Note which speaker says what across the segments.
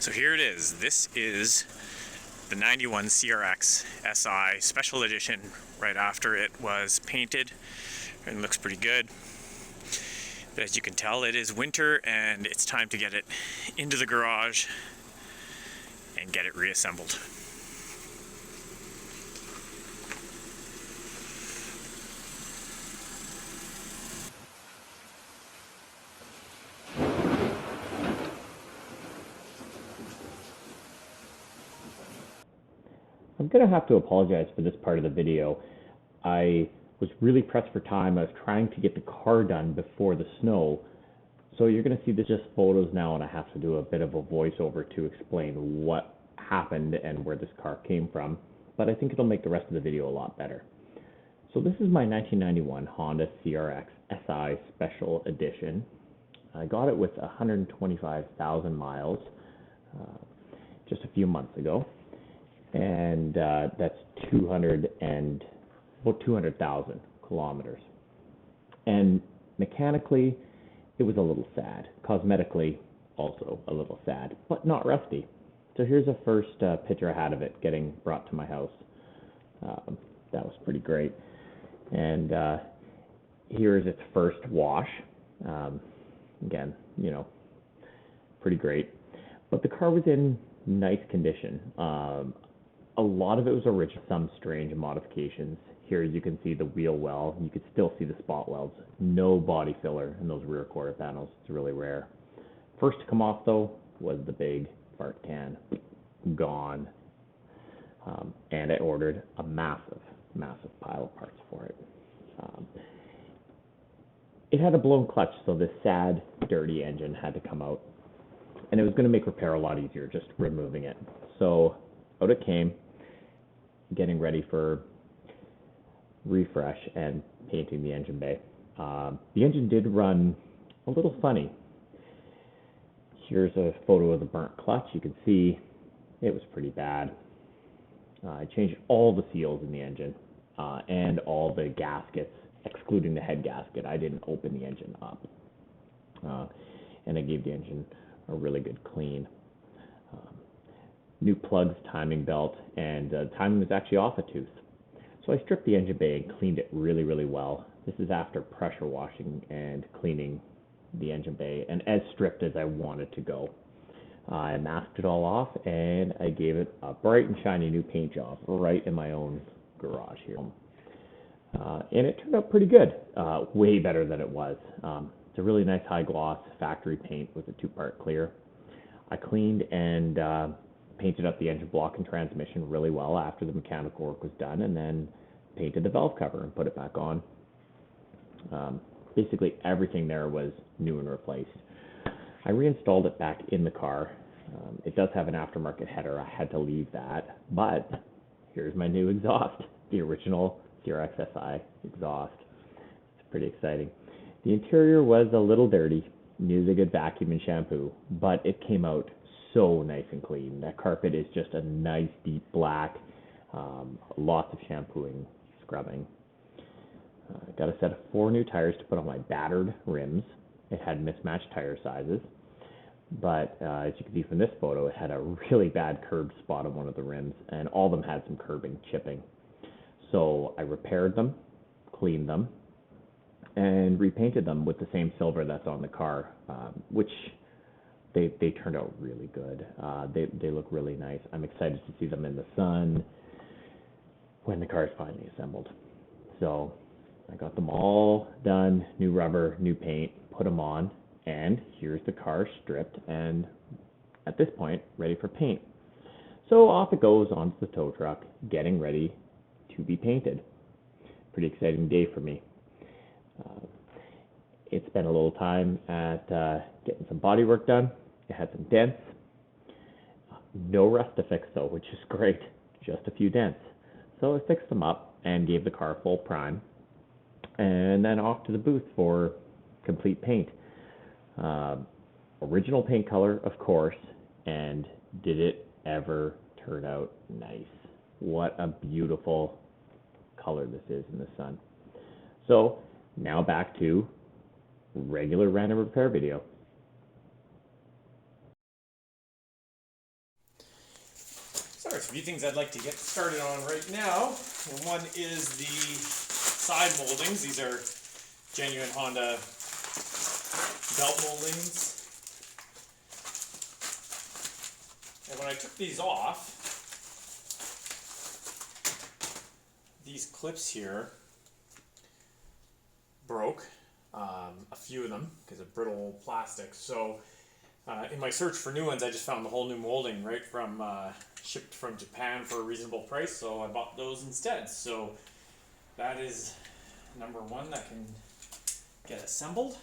Speaker 1: So here it is. This is the 91 CRX SI Special Edition right after it was painted, and looks pretty good. But as you can tell, it is winter and it's time to get it into the garage and get it reassembled.
Speaker 2: I'm going to have to apologize for this part of the video. I was really pressed for time. I was trying to get the car done before the snow. So you're going to see this just photos now, and I have to do a bit of a voiceover to explain what happened and where this car came from. But I think it'll make the rest of the video a lot better. So this is my 1991 Honda CRX SI Special Edition. I got it with 125,000 miles just a few months ago. And that's 200,000 kilometers. And mechanically, it was a little sad. Cosmetically, also a little sad, but not rusty. So here's a first picture I had of it getting brought to my house. That was pretty great. And here is its first wash. Again, you know, pretty great. But the car was in nice condition. A lot of it was original, some strange modifications. Here you can see the wheel well. You can still see the spot welds. No body filler in those rear quarter panels. It's really rare. First to come off, though, was the big fart can. Gone. And I ordered a massive pile of parts for it. It had a blown clutch, so this sad, dirty engine had to come out. And it was going to make repair a lot easier, just removing it. So out it came, getting ready for refresh and painting the engine bay. The engine did run a little funny. Here's a photo of the burnt clutch. You can see it was pretty bad. I changed all the seals in the engine and all the gaskets, excluding the head gasket. I didn't open the engine up. And I gave the engine a really good clean. New plugs, timing belt, and timing was actually off a tooth. So I stripped the engine bay and cleaned it really, really well. This is after pressure washing and cleaning the engine bay, and as stripped as I wanted to go. I masked it all off, and I gave it a bright and shiny new paint job right in my own garage here. And it turned out pretty good, way better than it was. It's a really nice high gloss factory paint with a 2-part clear. I cleaned and painted up the engine block and transmission really well after the mechanical work was done, and then painted the valve cover and put it back on. Basically everything there was new and replaced. I reinstalled it back in the car. It does have an aftermarket header. I had to leave that, but here's my new exhaust, the original CRX SI exhaust. It's pretty exciting. The interior was a little dirty, needed a good vacuum and shampoo, but it came out so nice and clean. That carpet is just a nice deep black, lots of shampooing, scrubbing. Got a set of 4 new tires to put on my battered rims. It had mismatched tire sizes, but as you can see from this photo, it had a really bad curved spot on one of the rims, and all of them had some curbing, chipping. So I repaired them, cleaned them, and repainted them with the same silver that's on the car, which they turned out really good. They look really nice. I'm excited to see them in the sun when the car is finally assembled. So I got them all done, new rubber, new paint, put them on, and here's the car stripped and at this point ready for paint. So off it goes onto the tow truck, getting ready to be painted. Pretty exciting day for me. It spent a little time at getting some body work done. It had some dents. No rust to fix though, which is great. Just a few dents. So I fixed them up and gave the car full prime. And then off to the booth for complete paint. Original paint color, of course. And did it ever turn out nice? What a beautiful color this is in the sun. So now back to regular random repair video.
Speaker 1: parts. A few things I'd like to get started on right now. And one is the side moldings. These are genuine Honda belt moldings. And when I took these off, these clips here broke, a few of them, because of brittle plastic. So in my search for new ones, I just found the whole new molding right from shipped from Japan for a reasonable price, so I bought those instead. So that is number one that can get assembled.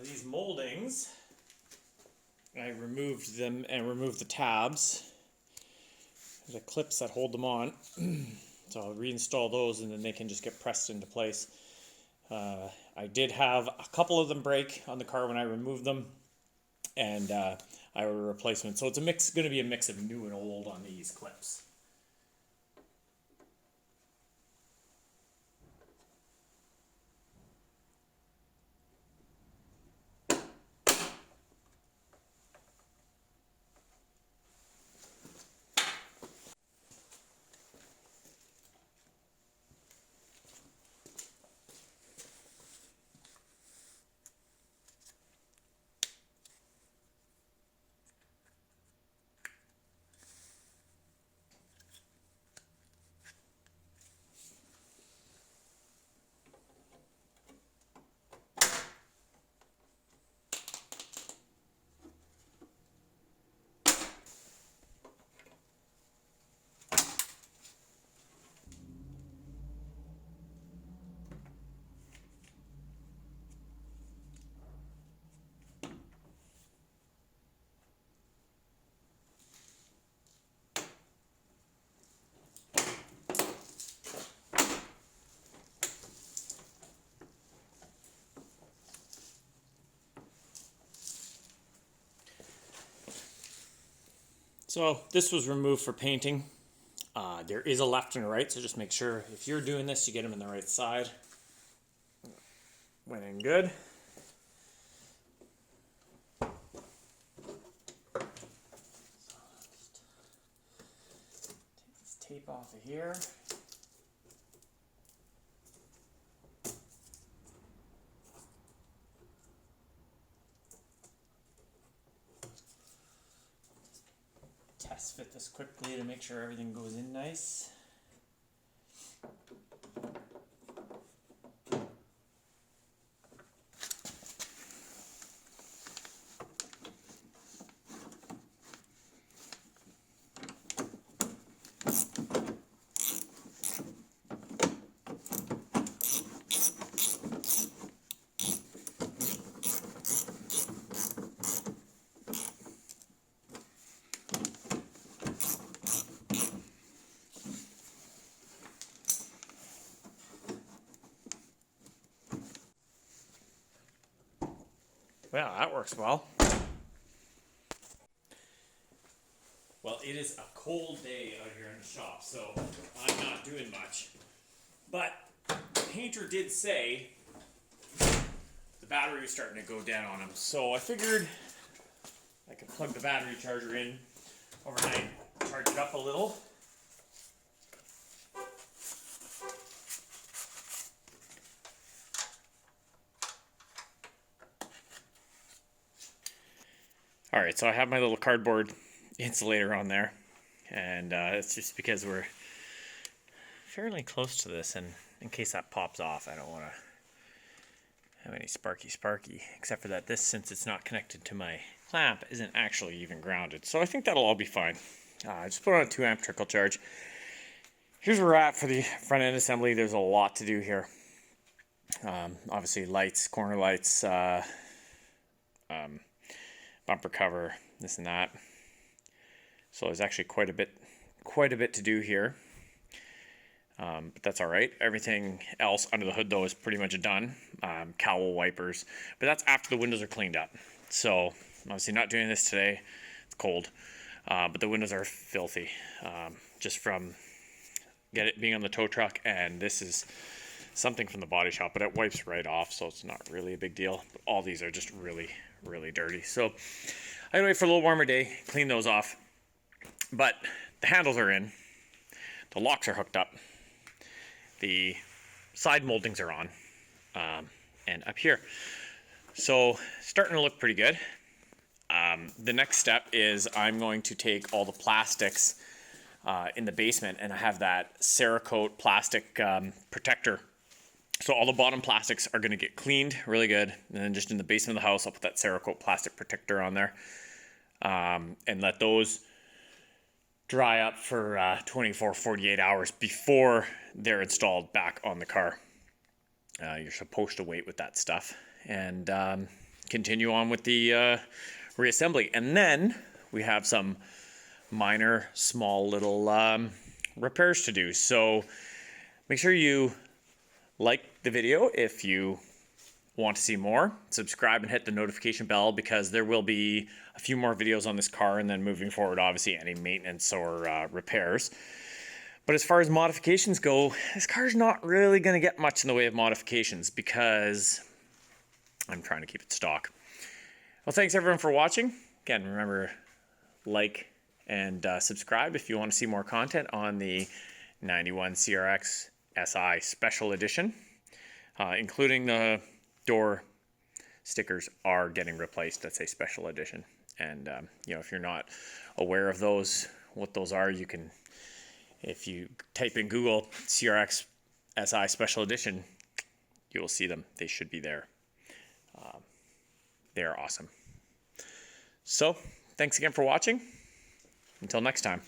Speaker 1: These moldings, I removed them and removed the tabs, the clips that hold them on. So I'll reinstall those and then they can just get pressed into place. I did have a couple of them break on the car when I removed them, and I ordered a replacement. So it's going to be a mix of new and old on these clips. So this was removed for painting. There is a left and a right, so just make sure if you're doing this, you get them in the right side. Went in good. So take this tape off of here. Test fit this quickly to make sure everything goes in nice. Well, that works well. Well, it is a cold day out here in the shop, so I'm not doing much. But the painter did say the battery was starting to go dead on him. So I figured I could plug the battery charger in overnight, charge it up a little. Alright, so I have my little cardboard insulator on there, and it's just because we're fairly close to this, and in case that pops off, I don't want to have any sparky, except for that this, since it's not connected to my clamp, isn't actually even grounded. So I think that'll all be fine. I just put on a 2 amp trickle charge. Here's where we're at for the front end assembly. There's a lot to do here. Obviously lights, corner lights, bumper cover, this and that. So there's actually quite a bit to do here. But that's all right. Everything else under the hood though is pretty much done. Cowl wipers, but that's after the windows are cleaned up. So obviously not doing this today. It's cold, but the windows are filthy, just from being on the tow truck, and this is something from the body shop, but it wipes right off, so it's not really a big deal. But all these are just really dirty. So I'm gonna wait for a little warmer day, clean those off. But the handles are in, the locks are hooked up, the side moldings are on, and up here. So starting to look pretty good. The next step is I'm going to take all the plastics in the basement, and I have that Cerakote plastic protector. So all the bottom plastics are going to get cleaned really good, and then just in the basement of the house, I'll put that Cerakote plastic protector on there, and let those dry up for 24, 48 hours before they're installed back on the car. You're supposed to wait with that stuff and continue on with the reassembly. And then we have some minor, small little repairs to do. So make sure you like the video if you want to see more. Subscribe and hit the notification bell, because there will be a few more videos on this car, and then moving forward, obviously any maintenance or repairs. But as far as modifications go, this car's not really going to get much in the way of modifications, because I'm trying to keep it stock. Well, thanks everyone for watching. Again, remember, like and subscribe if you want to see more content on the 91 CRX SI Special Edition, including the door stickers are getting replaced. That's a special edition. And if you're not aware of those, what those are, you can, if you type in Google CRX SI Special Edition, you will see them. They should be there. They are awesome. So thanks again for watching. Until next time.